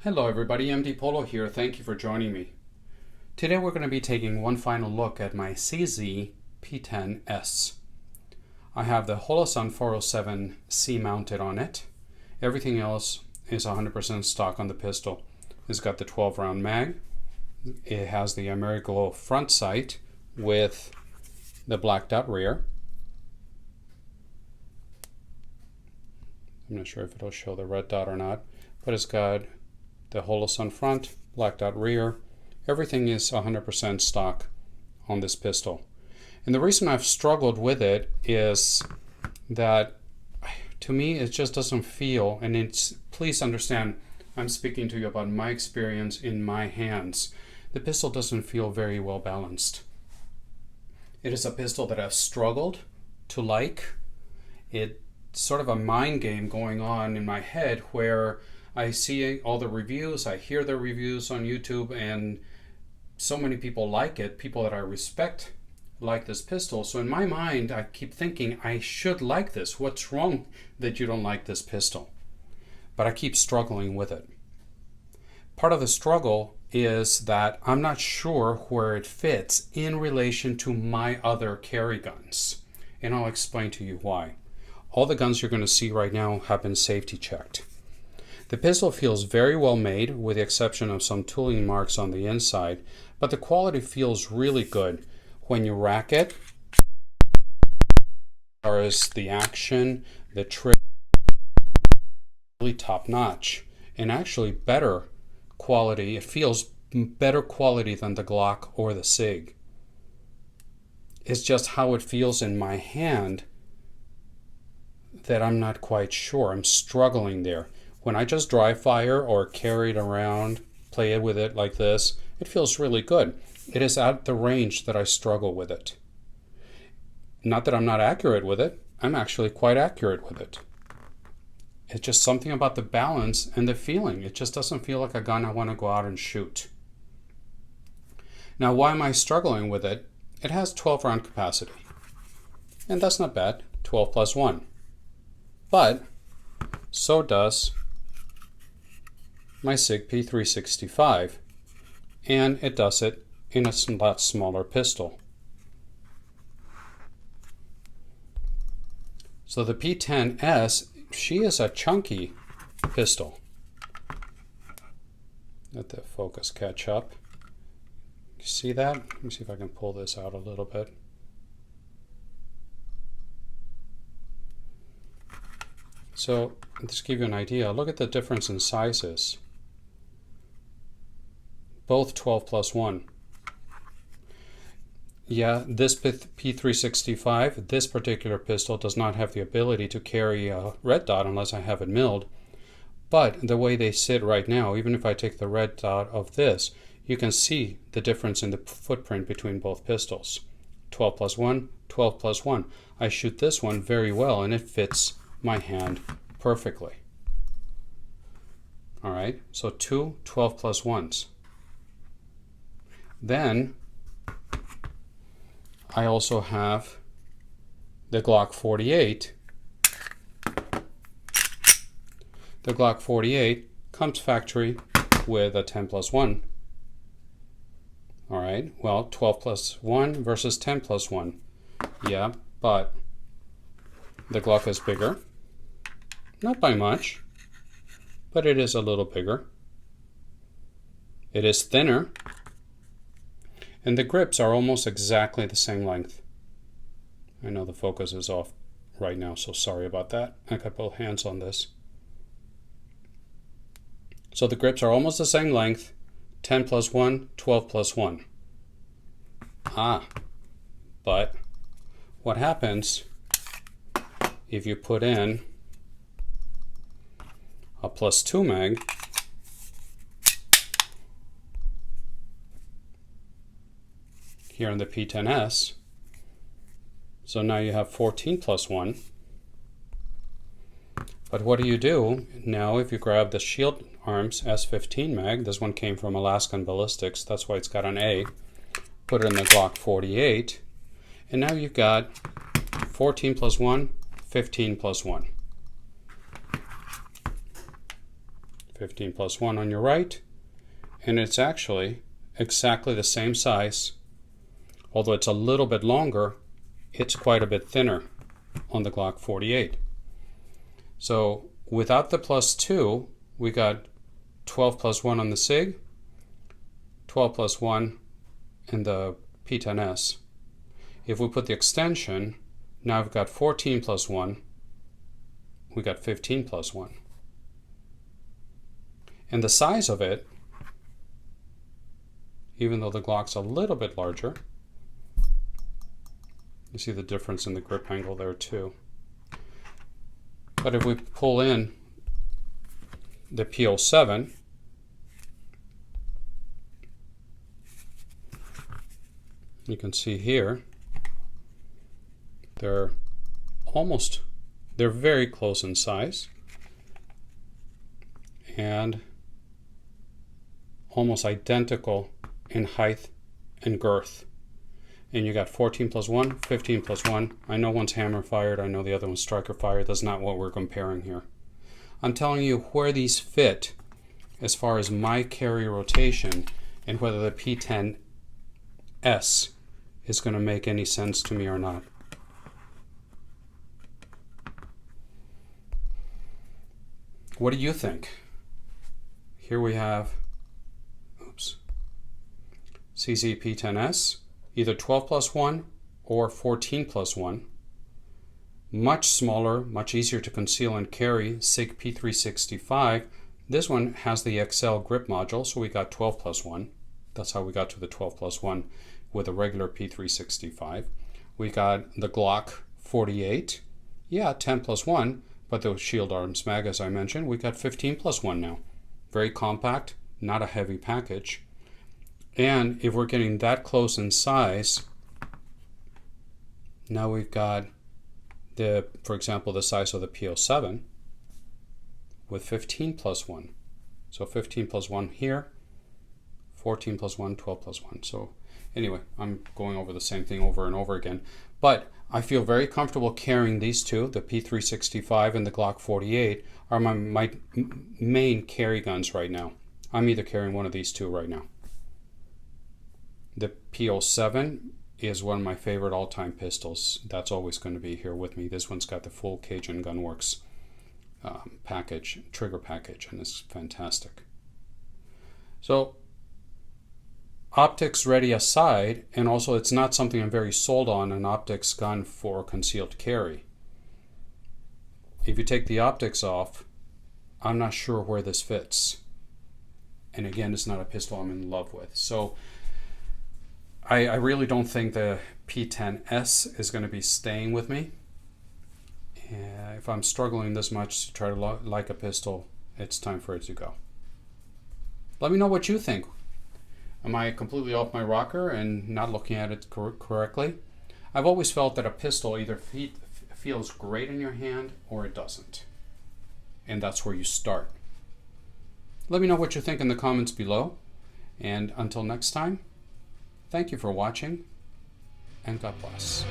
Hello everybody, MD Polo here. Thank you for joining me. Today we're going to be taking one final look at my Sig P10s. I have the Holosun 407C mounted on it. Everything else is 100% stock on the pistol. It's got the 12 round mag. It has the Ameriglow front sight with the black dot rear. I'm not sure if it'll show the red dot or not, but it's got the Holosun front, black dot rear. Everything is 100% stock on this pistol. And the reason I've struggled with it is that to me it just doesn't feel, and it's, please understand, I'm speaking to you about my experience in my hands. The pistol doesn't feel very well balanced. It is a pistol that I've struggled to like. It's sort of a mind game going on in my head where I see all the reviews, I hear the reviews on YouTube, and so many people like it, people that I respect like this pistol. So in my mind, I keep thinking, I should like this. What's wrong that you don't like this pistol? But I keep struggling with it. Part of the struggle is that I'm not sure where it fits in relation to my other carry guns. And I'll explain to you why. All the guns you're going to see right now have been safety checked. The pistol feels very well made, with the exception of some tooling marks on the inside, but the quality feels really good when you rack it. As far as the action, the trigger, really top notch, and actually better quality. It feels better quality than the Glock or the Sig. It's just how it feels in my hand that I'm not quite sure. I'm struggling there. When I just dry fire or carry it around, play it with it like this, it feels really good. It is at the range that I struggle with it. Not that I'm not accurate with it, I'm actually quite accurate with it. It's just something about the balance and the feeling. It just doesn't feel like a gun I want to go out and shoot. Now, why am I struggling with it? It has 12 round capacity. And that's not bad, 12 plus 1. But so does my Sig P365, and it does it in a lot smaller pistol. So the P10s, she is a chunky pistol. Let the focus catch up. You see that? Let me see if I can pull this out a little bit. So just to give you an idea, look at the difference in sizes. Both 12 plus 1. Yeah, this P365, this particular pistol does not have the ability to carry a red dot unless I have it milled. But the way they sit right now, even if I take the red dot of this, you can see the difference in the footprint between both pistols. 12 plus 1, 12 plus 1. I shoot this one very well and it fits my hand perfectly. All right, so two 12 plus 1s. Then I also have the Glock 48. The Glock 48 comes factory with a 10 plus 1. All right, well, 12 plus 1 versus 10 plus 1. Yeah, but the Glock is bigger. Not by much, but it is a little bigger. It is thinner. And the grips are almost exactly the same length. I know the focus is off right now, so sorry about that. I got both hands on this. So the grips are almost the same length, 10 plus 1, 12 plus 1. But what happens if you put in a plus 2 mag, here in the P10s, so now you have 14 plus 1. But what do you do now if you grab the Shield Arms S15 mag? This one came from Alaskan Ballistics, that's why it's got an A. Put it in the Glock 48, and now you've got 14 plus 1, 15 plus 1. 15 plus 1 on your right, and it's actually exactly the same size. Although it's a little bit longer, it's quite a bit thinner on the Glock 48. So without the plus 2, we got 12 plus 1 on the Sig, 12 plus 1 in the P10s. If we put the extension, now we've got 14 plus 1, we got 15 plus 1. And the size of it, even though the Glock's a little bit larger, you see the difference in the grip angle there too. But if we pull in the P07, you can see here they're very close in size and almost identical in height and girth. And you got 14 plus 1, 15 plus 1. I know one's hammer fired, I know the other one's striker fired. That's not what we're comparing here. I'm telling you where these fit as far as my carry rotation and whether the P10s is going to make any sense to me or not. What do you think? Here we have CZ P10s, either 12 plus 1 or 14 plus 1. Much smaller, much easier to conceal and carry, Sig P365. This one has the XL grip module, so we got 12 plus 1. That's how we got to the 12 plus 1 with a regular P365. We got the Glock 48. Yeah, 10 plus 1, but the shield arms mag, as I mentioned, we got 15 plus 1 now. Very compact, not a heavy package. And if we're getting that close in size, now we've got the, for example, the size of the P07 with 15 plus 1. So 15 plus 1 here, 14 plus 1, 12 plus 1. So anyway, I'm going over the same thing over and over again. But I feel very comfortable carrying these two. The P365 and the Glock 48 are my main carry guns right now. I'm either carrying one of these two right now. The P07 is one of my favorite all-time pistols. That's always going to be here with me. This one's got the full Cajun Gunworks package, trigger package, and it's fantastic. So optics ready aside, and also it's not something I'm very sold on, an optics gun for concealed carry. If you take the optics off, I'm not sure where this fits. And again, it's not a pistol I'm in love with. So I really don't think the P10s is going to be staying with me. If I'm struggling this much to try to like a pistol, it's time for it to go. Let me know what you think. Am I completely off my rocker and not looking at it correctly? I've always felt that a pistol either feels great in your hand or it doesn't. And that's where you start. Let me know what you think in the comments below. And until next time, thank you for watching, and God bless.